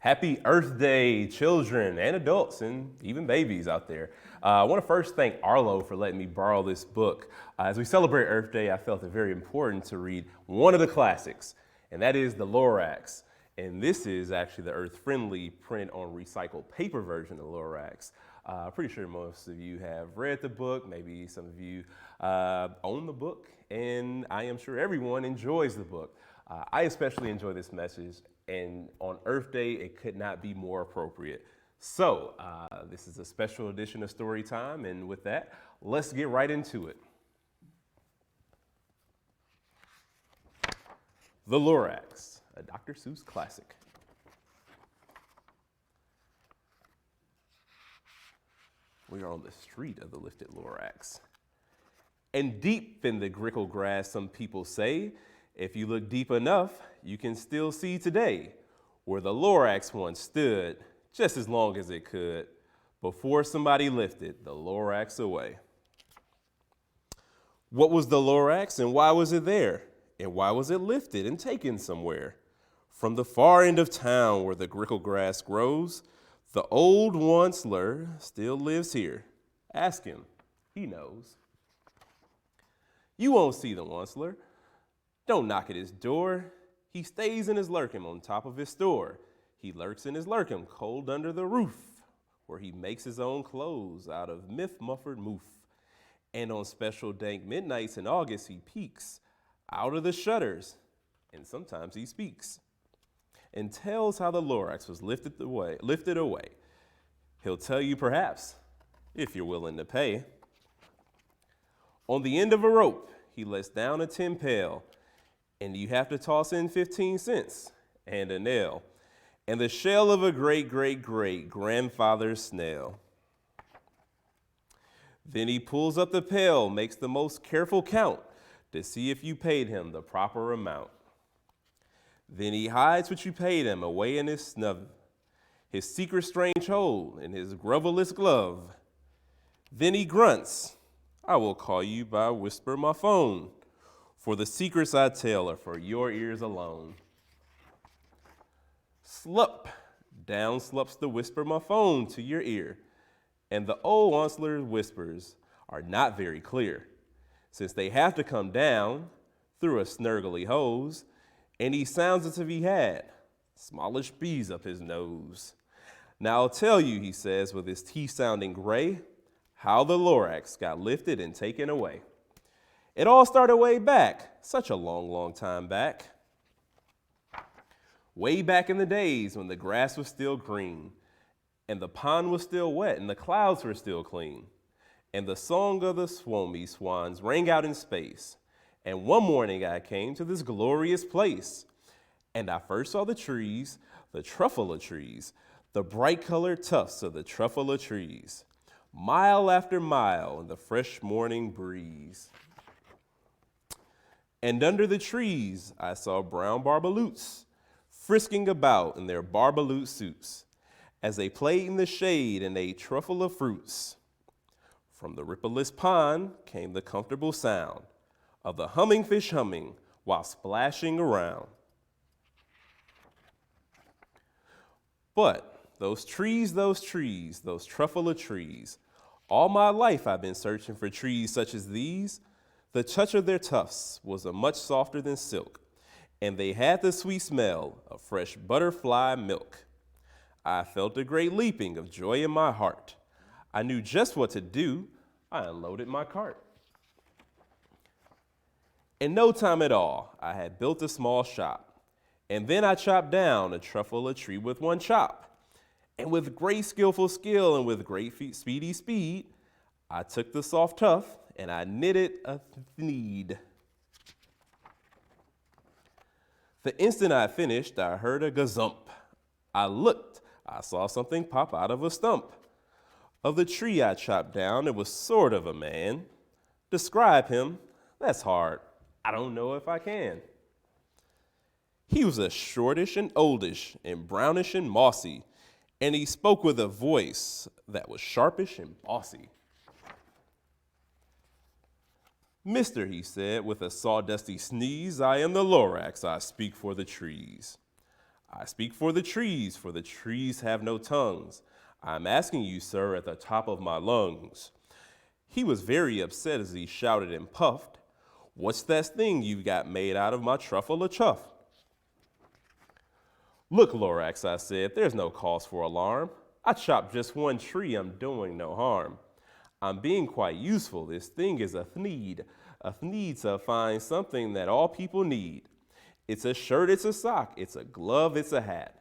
Happy Earth Day, children and adults and even babies out there. I want to first thank Arlo for letting me borrow this book. As we celebrate Earth Day, I felt it very important to read one of the classics, and that is the Lorax. And this is actually the earth-friendly print on recycled paper version of Lorax. Pretty sure most of you have read the book, maybe some of you own the book, and I am sure everyone enjoys the book. I especially enjoy this message, and on Earth Day, it could not be more appropriate. So, this is a special edition of Story Time, and with that, let's get right into it. The Lorax, a Dr. Seuss classic. We are on the street of the lifted Lorax. And deep in the grickle grass, some people say, if you look deep enough, you can still see today where the Lorax once stood just as long as it could before somebody lifted the Lorax away. What was the Lorax and why was it there? And why was it lifted and taken somewhere? From the far end of town where the grickle grass grows, the old Once-ler still lives here. Ask him, he knows. You won't see the Once-ler. Don't knock at his door. He stays in his lurkin on top of his store. He lurks in his lurkin cold under the roof, where he makes his own clothes out of myth-muffered moof. And on special dank midnights in August, he peeks out of the shutters, and sometimes he speaks and tells how the Lorax was lifted away. He'll tell you perhaps, if you're willing to pay. On the end of a rope, he lets down a tin pail, and you have to toss in 15 cents and a nail and the shell of a great-great-great-grandfather's snail. Then he pulls up the pail, makes the most careful count to see if you paid him the proper amount. Then he hides what you paid him away in his snub, his secret strange hole in his groveless glove. Then he grunts, I will call you by whisper my phone, for the secrets I tell are for your ears alone. Slup, down slups the whisper my phone to your ear, and the old Once-ler whispers are not very clear, since they have to come down through a snurgly hose, and he sounds as if he had smallish bees up his nose. Now I'll tell you, he says with his teeth sounding gray, how the Lorax got lifted and taken away. It all started way back, such a long, long time back. Way back in the days when the grass was still green, and the pond was still wet, and the clouds were still clean, and the song of the swomy swans rang out in space. And one morning I came to this glorious place, and I first saw the trees, the truffle of trees, the bright colored tufts of the truffle of trees, mile after mile in the fresh morning breeze. And under the trees I saw brown barbaloots frisking about in their barbaloot suits as they played in the shade and ate truffle of fruits. From the rippleless pond came the comfortable sound of the humming fish humming while splashing around. But those trees, those truffle of trees, all my life I've been searching for trees such as these. The touch of their tufts was a much softer than silk, and they had the sweet smell of fresh butterfly milk. I felt a great leaping of joy in my heart. I knew just what to do. I unloaded my cart. In no time at all, I had built a small shop, and then I chopped down a truffle of tree with one chop. And with great skillful skill and with great speedy speed, I took the soft tuft and I knitted a thneed. The instant I finished, I heard a gazump. I looked, I saw something pop out of a stump. Of the tree I chopped down, it was sort of a man. Describe him, that's hard. I don't know if I can. He was a shortish and oldish and brownish and mossy, and he spoke with a voice that was sharpish and bossy. Mister, he said with a sawdusty sneeze, I am the Lorax, I speak for the trees. I speak for the trees have no tongues. I'm asking you, sir, at the top of my lungs. He was very upset as he shouted and puffed. What's that thing you've got made out of my truffle of chuff? Look, Lorax, I said, there's no cause for alarm. I chopped just one tree, I'm doing no harm. I'm being quite useful, this thing is a thneed. A thneed's a fine something that all people need. It's a shirt, it's a sock, it's a glove, it's a hat.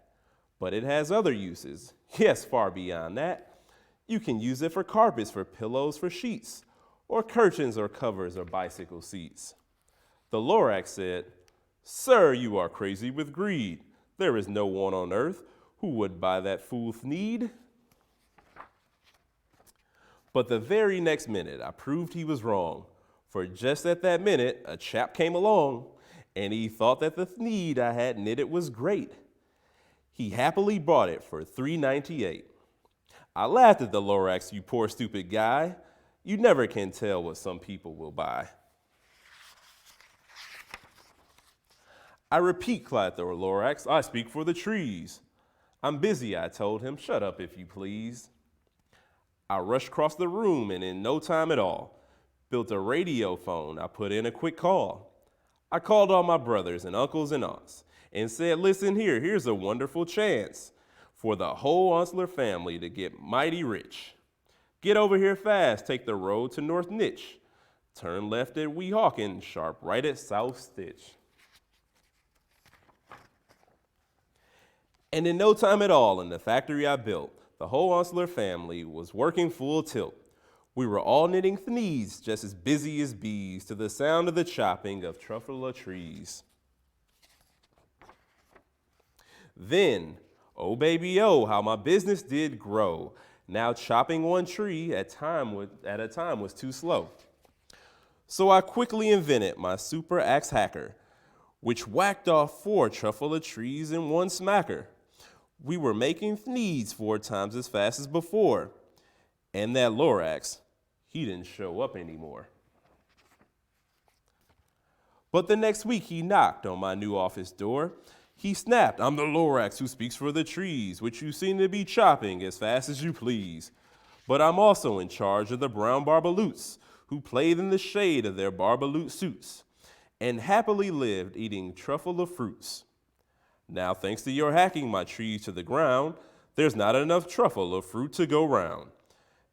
But it has other uses, yes, far beyond that. You can use it for carpets, for pillows, for sheets, or curtains or covers or bicycle seats. The Lorax said, Sir, you are crazy with greed. There is no one on earth who would buy that fool thneed. But the very next minute, I proved he was wrong. For just at that minute, a chap came along, and he thought that the thneed I had knitted was great. He happily bought it for $3.98. I laughed at the Lorax, you poor stupid guy. You never can tell what some people will buy. I repeat, cried the Lorax, I speak for the trees. I'm busy, I told him. Shut up, if you please. I rushed across the room and in no time at all, built a radio phone. I put in a quick call. I called all my brothers and uncles and aunts and said, listen here, here's a wonderful chance for the whole Once-ler family to get mighty rich. Get over here fast, take the road to North Nitch. Turn left at Weehawken, sharp right at South Stitch. And in no time at all, in the factory I built, the whole Once-ler family was working full tilt. We were all knitting thneeds, just as busy as bees, to the sound of the chopping of truffle trees. Then, oh baby, oh, how my business did grow. Now chopping one tree at a time was too slow. So I quickly invented my super axe hacker, which whacked off 4 truffle trees in one smacker. We were making thneeds 4 times as fast as before. And that Lorax, he didn't show up anymore. But the next week he knocked on my new office door. He snapped, I'm the Lorax who speaks for the trees, which you seem to be chopping as fast as you please. But I'm also in charge of the brown barbaloots, who played in the shade of their barbaloot suits, and happily lived eating truffle of fruits. Now, thanks to your hacking my trees to the ground, there's not enough truffle of fruit to go round.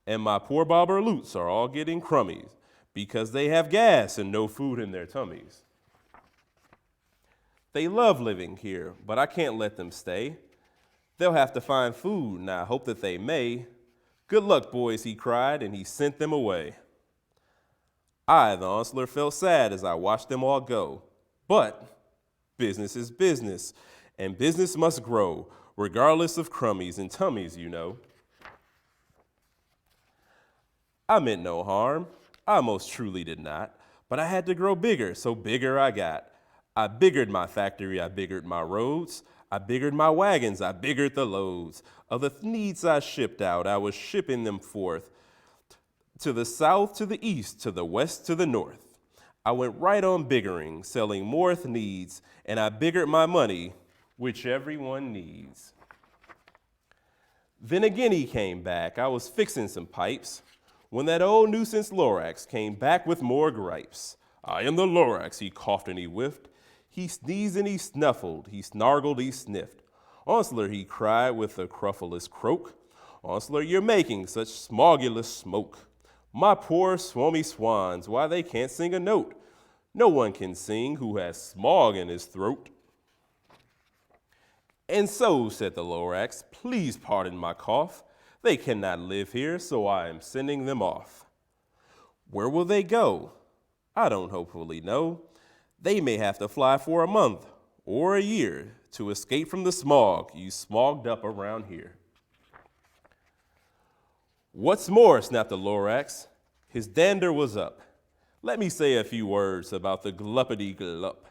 And my poor barbaloots are all getting crummies, because they have gas and no food in their tummies. They love living here, but I can't let them stay. They'll have to find food, and I hope that they may. Good luck, boys, he cried, and he sent them away. I, the Once-ler, felt sad as I watched them all go. But business is business, and business must grow, regardless of crummies and tummies, you know. I meant no harm. I most truly did not. But I had to grow bigger, so bigger I got. I biggered my factory, I biggered my roads, I biggered my wagons, I biggered the loads. Of the thneeds I shipped out, I was shipping them forth to the south, to the east, to the west, to the north. I went right on biggering, selling more thneeds, and I biggered my money, which everyone needs. Then again he came back. I was fixing some pipes when that old nuisance Lorax came back with more gripes. I am the Lorax, he coughed and he whiffed. He sneezed and he snuffled, he snargled, he sniffed. Once-ler, he cried with a cruffulous croak. Once-ler, you're making such smogulous smoke. My poor swummy swans, why they can't sing a note. No one can sing who has smog in his throat. And so, said the Lorax, please pardon my cough. They cannot live here, so I am sending them off. Where will they go? I don't hopefully know. They may have to fly for a month or a year to escape from the smog you smogged up around here. What's more, snapped the Lorax, his dander was up. Let me say a few words about the gluppity-glup.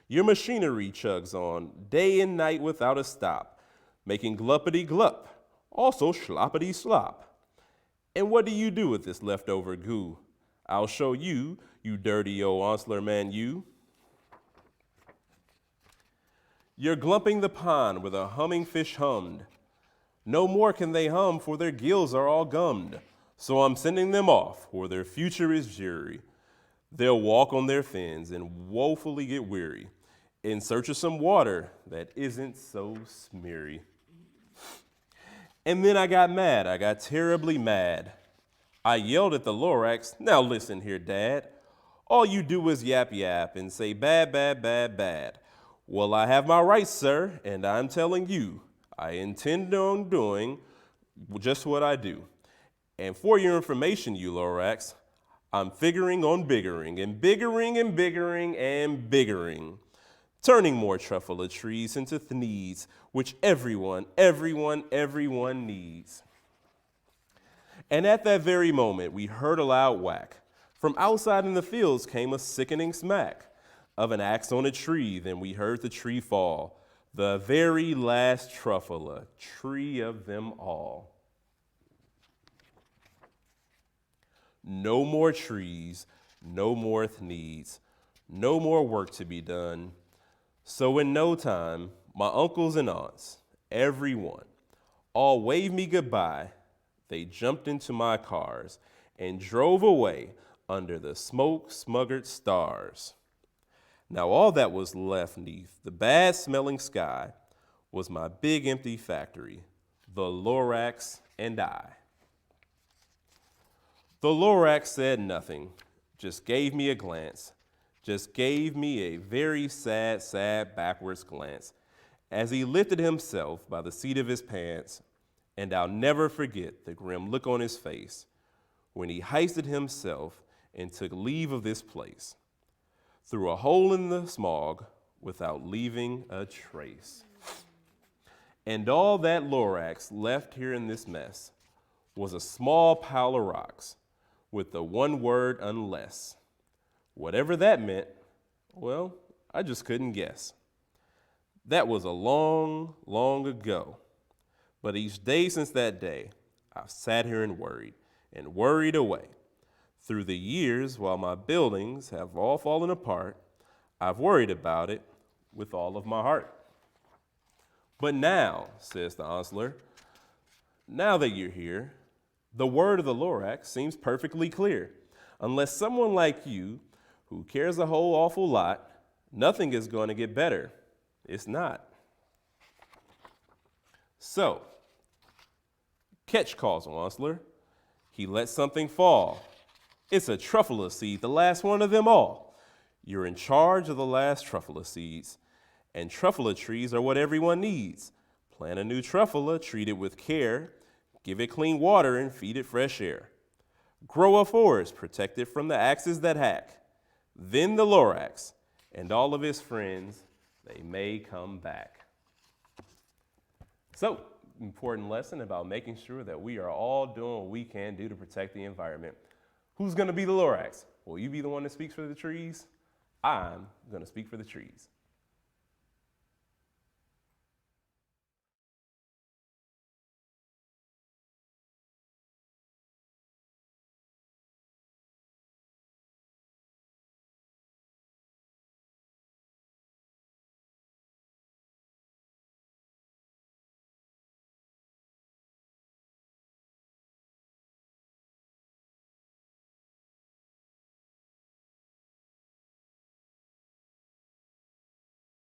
Your machinery chugs on day and night without a stop, making gluppity-glup, also sloppity-slop. And what do you do with this leftover goo? I'll show you, you dirty old Once-ler man, you. You're glumping the pond where the humming fish hummed. No more can they hum, for their gills are all gummed. So I'm sending them off, where their future is jury. They'll walk on their fins and woefully get weary in search of some water that isn't so smeary. And then I got mad. I got terribly mad. I yelled at the Lorax, now listen here, Dad. All you do is yap yap and say bad, bad, bad, bad. Well, I have my rights, sir, and I'm telling you, I intend on doing just what I do. And for your information, you Lorax, I'm figuring on biggering and biggering and biggering and biggering, turning more truffula trees into needs, which everyone needs. And at that very moment, we heard a loud whack. From outside in the fields came a sickening smack of an axe on a tree. Then we heard the tree fall, the very last truffula tree of them all. No more trees, no more needs, no more work to be done. So in no time, my uncles and aunts, everyone, all waved me goodbye. They jumped into my cars and drove away under the smoke-smuggered stars. Now all that was left neath the bad-smelling sky was my big empty factory, the Lorax and I. The Lorax said nothing, just gave me a glance, just gave me a very sad, sad backwards glance as he lifted himself by the seat of his pants, and I'll never forget the grim look on his face when he hoisted himself and took leave of this place through a hole in the smog without leaving a trace. And all that Lorax left here in this mess was a small pile of rocks with the one word unless. Whatever that meant, well, I just couldn't guess. That was a long, long ago. But each day since that day, I've sat here and worried away. Through the years, while my buildings have all fallen apart, I've worried about it with all of my heart. But now, says the Once-ler, now that you're here, the word of the Lorax seems perfectly clear. Unless someone like you, who cares a whole awful lot, nothing is going to get better. It's not. So, catch calls Once-ler. He let something fall. It's a truffula seed, the last one of them all. You're in charge of the last truffula seeds, and truffula trees are what everyone needs. Plant a new truffula, treat it with care, give it clean water and feed it fresh air. Grow a forest, protect it from the axes that hack. Then the Lorax and all of his friends, they may come back. So, important lesson about making sure that we are all doing what we can do to protect the environment. Who's going to be the Lorax? Will you be the one that speaks for the trees? I'm going to speak for the trees.